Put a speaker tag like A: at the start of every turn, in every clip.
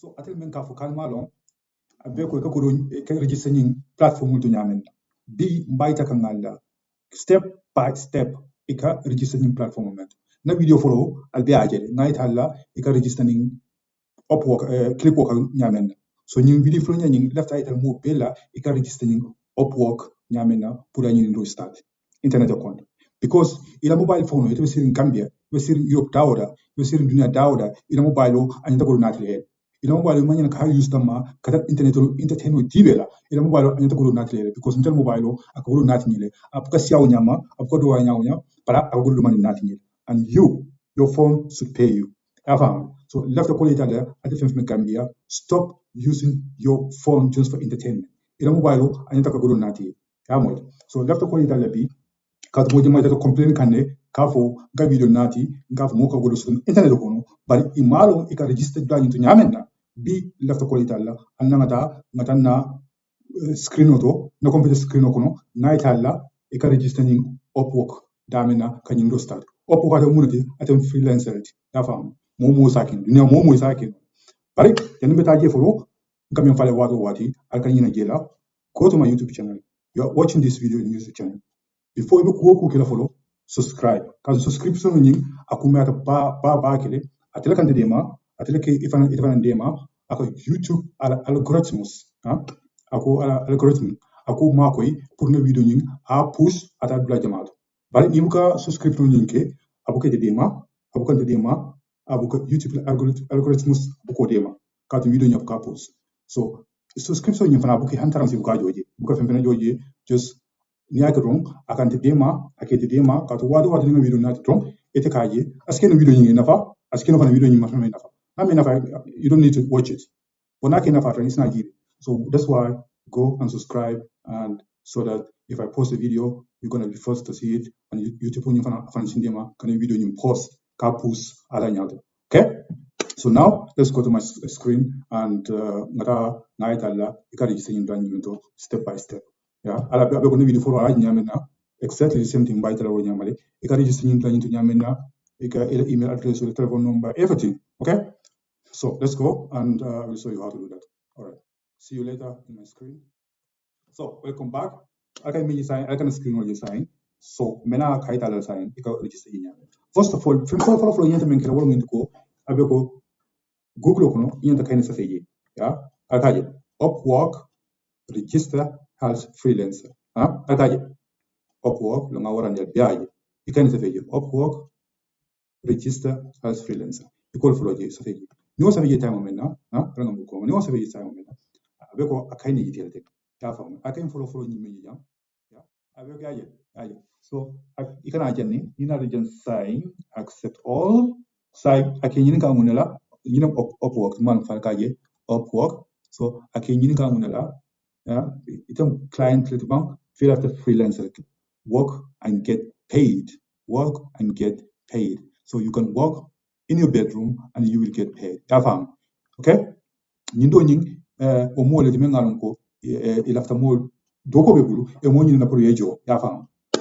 A: so atel men ka fo kalma long abe ko ko registering platform to nyamen bi mbayta kan ngalla step by step ika registering platform men na video follow albe ajele ngai talla ika registering Upwork Clickwork nyamen so nying video follow nying left item mo bella ika registering Upwork nyamen pour any do start internet account because ila mobile phone it was in Gambia it was in Europe dawda it was in dunia dawda ila mobile anya ko natle ila mobile manya ka use tama kata internet entertainment tibela ila mobile anya ko natle because intel mobile akoro natnyele apuka siawo nyama apuka do nyama para akoro man natnyele and your phone should pay you so left the quality there at the Gambia stop using your phone just for entertainment ila mobile anya ko nati so left the quality there be kat mo jema to complain kanne kafo ga video nati ngafo mo ko godo sun internet ko bari imalo e ka register dani to nyamenna bi lafta ko italla annanga ngatanna screen to no computer screen ko no na italla e ka register ni Upwork damina kanyin do start Upwork ata munati ata freelancer ya fam mo sakin dunya mo sakin bari yan beta je foro ngam fale wati alkanyina jela go to my YouTube channel. You are watching this video in YouTube channel. Before you go kila follow, subscribe. Because subscription ni akuma ata ba kile atela kan dema atela ke ifan dema ako YouTube algorithms ako algorithm ako makoi pour na video ni a push ata bla jamato bari ni muka subscription ni ke abuke dema abukan dema abuka YouTube algorithms abuko dema ka video ni abuka post so subscription ni fana abuke hantaram si buka joje buka fempena joje just niagrong akan dema akete dema ka to wadu nga video na to ete kaje aske no video ni nafa aske no fana video ni ma fana nafa na nafa you don't need to watch it bonake nafa friends na gire so that's why go and subscribe and so that if I post a video you're going to be first to see it and YouTube ni fana sindema kan video ni post ka post ala nyato okay so now let's go to my screen and ngata naitalla ikari jisin ndani step by step ala be ko video follow ala nyamena exactly the same thing by tala ro nyamale e ka register nyin tan nyamena e ka email address or telephone number everything okay so let's go and we'll show you how to do that all right see you later in my screen so welcome back I can screen on your sign so mena kaita la sign e ka register nyamena first of all from follow nyanta men kala wala ngi ko abe ko google ko no nyanta kayna sa feje akaje Upwork register as freelancer akaje Upwork lo ngawara ndia biaje ikani safeje Upwork register as freelancer ikol floje safeje ni safeje time menna ranga buko ni safeje time menna abe ko akayni yitelde ta fam akayn follow ni meji jam abe ko aje so ikana janni ina region sign accept all sign akayni ka ngunela yina Upwork man falkaje Upwork so akayni ka ngunela itam client to bank fill out the freelancer work and get paid so you can work in your bedroom and you will get paid okay nyindo nying o mo le dimengalon ko ilafta mo doko be bulu e mo nyina pour yejo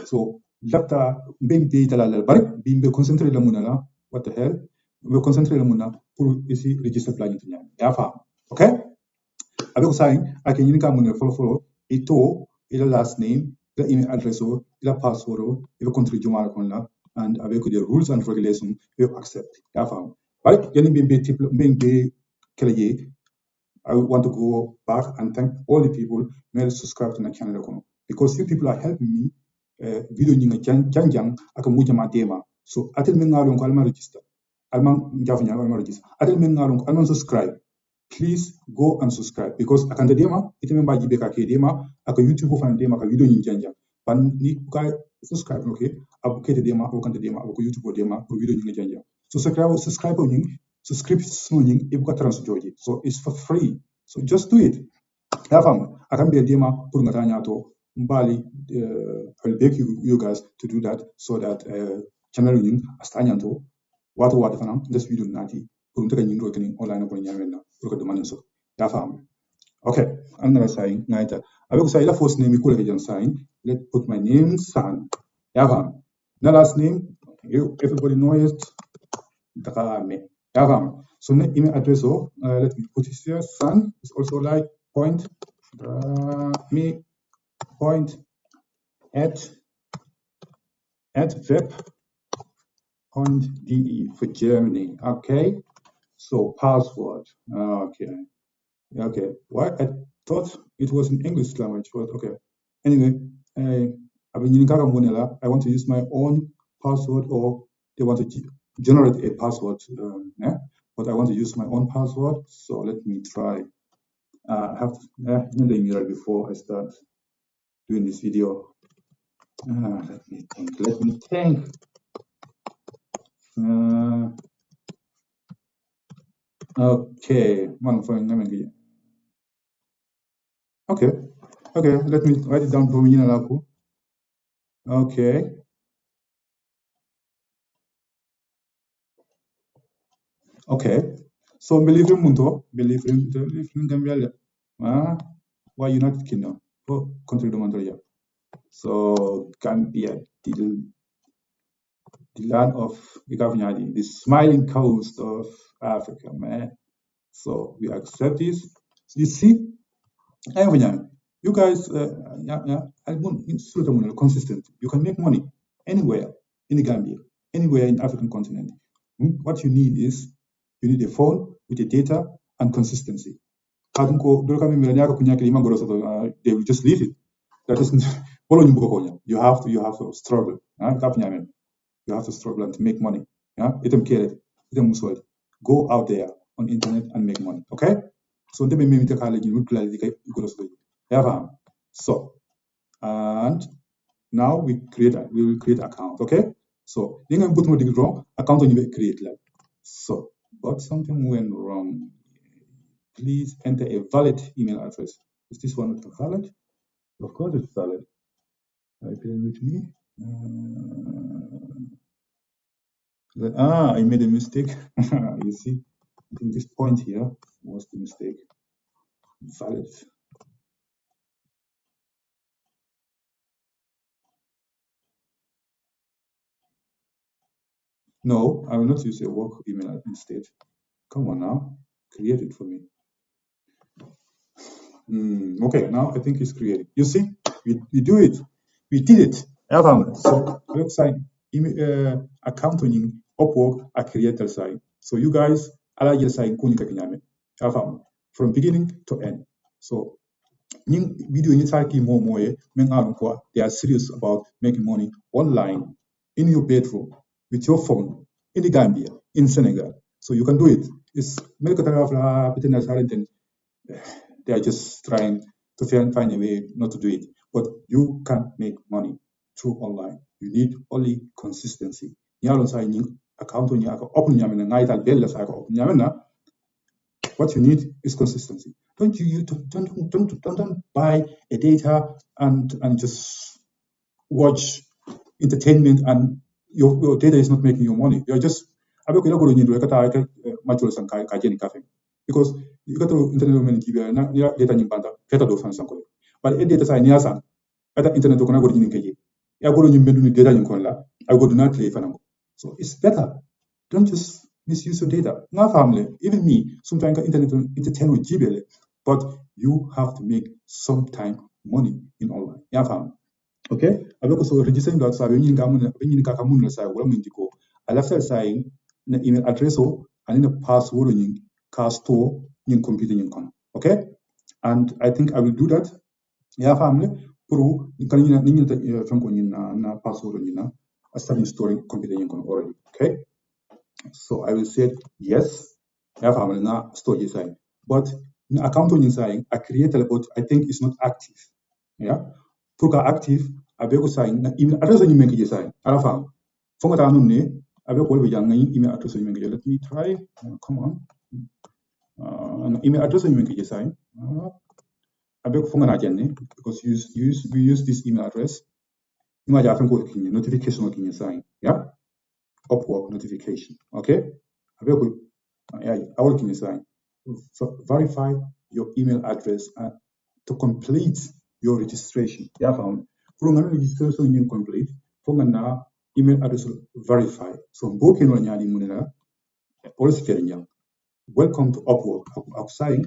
A: so lafta mbembe talal bari bimbe concentrate la munala what the hell we concentrate la munala pour ici register plan nyanya okay avec ça ake nyini ka mun follow ito ila last name ila email address ila password ila contribute jumala kon la and avec the rules and regulations we accept right yani bimbe keleye I want to go back and thank all the people who subscribe to my channel because you people are helping me video nyinga janjang aka mujama dema so atel men ngalon ko alma register alman jafnya alma register atel men ngalon ko alman subscribe please go and subscribe because akanda dema iteme mbaji be ka ke dema aka YouTube fan dema ka video nyi janja pan ni ka subscribe okay abu ke dema abu kan dema abu YouTube dema ko video nyi janja so subscribe nyi subscription nyi e ko trans joji so it's for free so just do it akan be dema pour ngata nyato mbali I'll beg you guys to do that so that channel nyi astanyanto watu fana this video nati pour ntaka nyi ndo kini online ko nyamena pour ko demander so okay I'm gonna sign naita avec ça la first name ko le sign let's put my name San na last name everybody know it Drame So the email address, let me put it here. Sun is also like point me point at web.de for Germany. Okay. So password. Okay. Why I thought it was in English language, but okay. Anyway, I want to use my own password, or they want to generate a password. Yeah? But I want to use my own password. So let me try. I have to the email before I start doing this video. Let me think. Okay. Okay, let me write it down for me. Okay. So believe in Gambia. Why United Kingdom? Oh, country Montoya. So Gambia, the land of the smiling coast of Africa, man. So we accept this. You see, you guys, consistent. You can make money anywhere in the Gambia, anywhere in the African continent. What you need is you need a phone with the data and consistency. They will just leave it. That isn't you have to struggle. You have to struggle and to make money. Go out there on internet and make money. Okay? So so and now we will create account. Okay? So you can put more wrong account on you create like so, but something went wrong. Please enter a valid email address. Is this one valid? Of course it's valid. Type it with me. I made a mistake. You see, I think this point here was the mistake. Valid. No, I will not use a work email instead. Come on now, create it for me. Okay, now I think it's created. You see, we do it. We did it. So website accounting Upwork a created site. So you guys, ala jël site kuni ka kinyame. From beginning to end. So video you type more they are serious about making money online in your bedroom with your phone in the Gambia, in Senegal. So you can do it. It's they are just trying to find a way not to do it. But you can make money through online. You need only consistency. What you need is consistency. Don't buy a data and just watch entertainment and your data is not making you money. You're just because you got to internet data but data sign yasa ata internet ko na go ni keje ya go ni mendu data ni kon la I go do not play fanam. So it's better. Don't just misuse your data. Not family, even me, sometimes internet entertain with GBL, but you have to make some time money in online. Yeah, family. Okay? Abeko so registering that sa when you kaka mun sa wala mun diko. Ala sa saying na email address o and na password ni ka store ni computer ni kon. Okay? And I think I will do that. Yeah, family. Pro kan ni franco ni na password ni na I start storing computer ni kon already. Okay? So I will say yes. Yeah, family na store inside. But in account inside, I created but I think it's not active. Yeah. Pour active, avec ça, email address ni make inside. À la fin, faut que tu aies avec quoi le yang email address ni make. Let me try. Come on. Email address ni make inside. Avec faut que tu because we use this email address. You might have notification inside. Yeah. Upwork notification. Okay. I will design. Verify your email address to complete your registration. Yeah, found. For registration you complete, for email address verify. So booking on yadi munela policy kenya. Welcome to Upwork. Outside,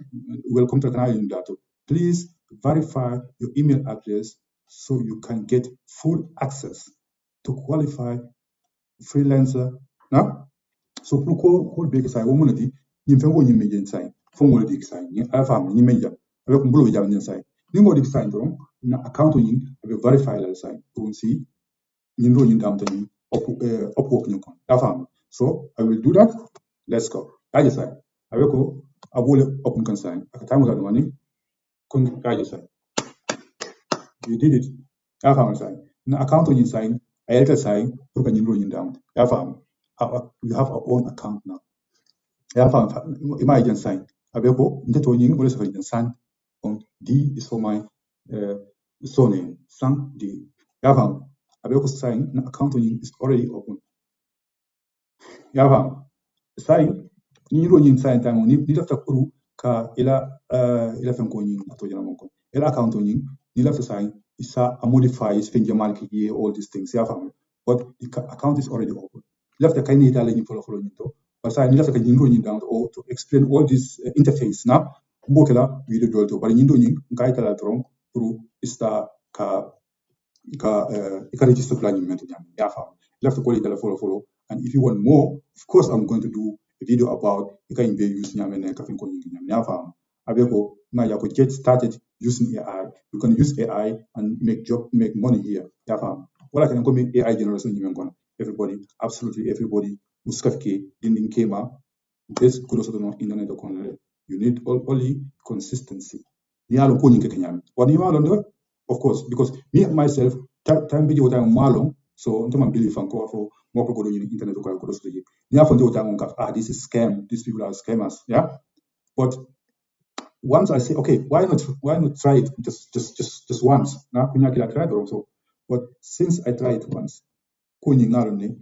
A: welcome to Canadian data. Please verify your email address so you can get full access to qualify freelancer. Now, so pour ko be sai wo munati nyim fengo nyim me sai fo ngol dik sai ni afa am nyim meja avec mbulo jam nyen sai ni ngol dik sai ndron na account ni avec verify la sai pour si nyin ro nyin dam tani Upwork ni kon afa am. So I will do that. Let's go. Aje sai avec ko abule open kan sai aka tamu da wani kun aje sai you did it afa am sai na account ni sai ayelta sai pour ka nyin ro nyin dam afa am. We have our own account now. Ja, imagine sign. Abeko, ndeto nying ole sa san. D is for my surname. Sang D. Yavam. Abeko sign na account nying is already open. Yavam. Sign ni ro nying sign time ni lafta kuru ka ila fenko nying ato jana monko. Ila account nying ni lafta sign isa a modify is finja malki ye all these things. Yavam. But the account is already open. Lafta kaini ita le follow nyinto. But I need to down or to explain all this interface now. Mbokela video dolto bari nyindo nyi ngai kala tron pour ista ka register plan nyimento nyam ya fam left ko kala follow and if you want more of course I'm going to do a video about ka imbe use nyam ne ka fin ko nyam ya fam abeko ma ya ko get started using AI. You can use AI and make money here ya fam wala kan ko make AI generation nyim kon everybody absolutely everybody muskafke dindin kema this kudo soto no internet ko you need only consistency ni alo ko nyinke kenyam wani ma londo of course because me myself time bi jota malo so ntoma believe fanko for mo ko do internet ko ko soto ni afon jota ngon ka this is scam, these people are scammers, yeah. But once I say okay, why not try it just once na kunya kila try it also. But since I tried it once kunyi ngalone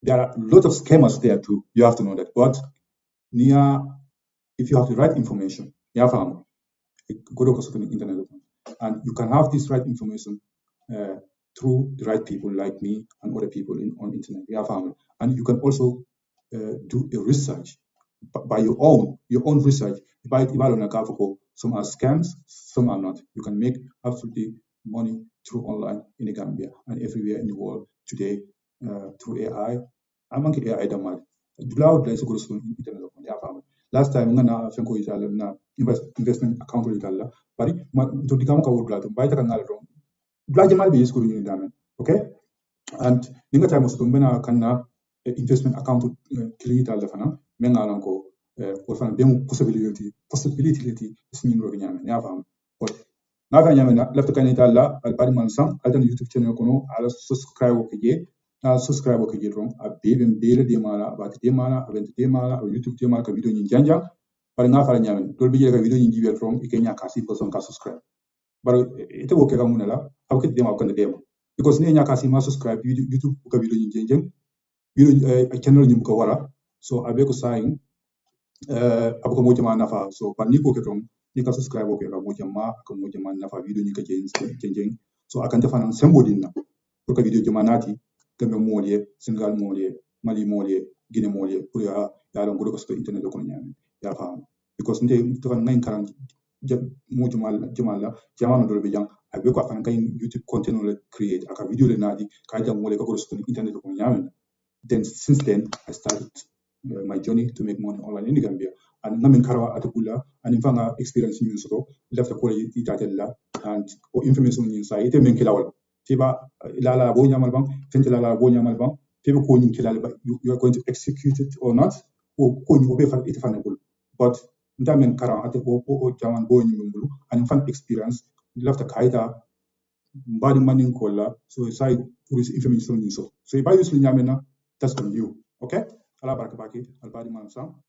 A: there are a lot of scammers there too. You have to know that. But if you have the right information, go to the internet, and you can have this right information through the right people like me and other people on internet. And you can also do a research by your own research. Some are scams, some are not. You can make absolutely money through online in the Gambia and everywhere in the world today through AI. I'm AI damage. Dulaw like go to internet last time ngana fenko itala na investment account itala bari to dikam ka wurgla to bayta kan ngaldo blaje mal be yesku ni damen okay. And ninga time so bena kanna investment account kili itala fana menga lan ko ko fana dem possibility is ni ro nyame ya fam but na fa nyame na left kan itala al bari man sam altan YouTube channel kono ala subscribe ko je na subscribe ko je ron a beben bele de mala ba de mala abent de mala o YouTube de mala ka video ni janja bari nga fala nyame dol bi je ka video ni jivel ron e kenya ka si person ka subscribe bari ite wo ke ka munala abke de ma ko de ma because ne nya ka si ma subscribe YouTube ka video ni jenjen video channel ni ko wala so abe ko saying abuko mo jama nafa so par ni ko ke ron ni ka subscribe ko ka mo jama nafa video ni ka jenjen so akanta fanan sembodin na pour que video jama nati Gambia molie, Senegal molie, Mali molie, Guinea molie, pour ya don ko so internet ko nyame ya fam because nte to kan ngain karan mo jumala jamano do be jang abe ko fan kay YouTube content le create aka video le nadi ka jam mole ko so internet ko nyame. Then since then I started my journey to make money online in Gambia and ngamin karawa atakula and infanga experience ni so left ko itatella and information ni sa ite men kilawal tiba ilala bo nyamal bang fenti lala bo nyamal bang tiba ko ni kilala ba you are going to execute it or not o ko ni obe fa ite fanable but ndamen kara ate o jaman bo ni mbulu and fan experience left kaida mbadi manin kola so sai pour information ni so if I use nyamena that's on you okay ala barka baki albadi man sam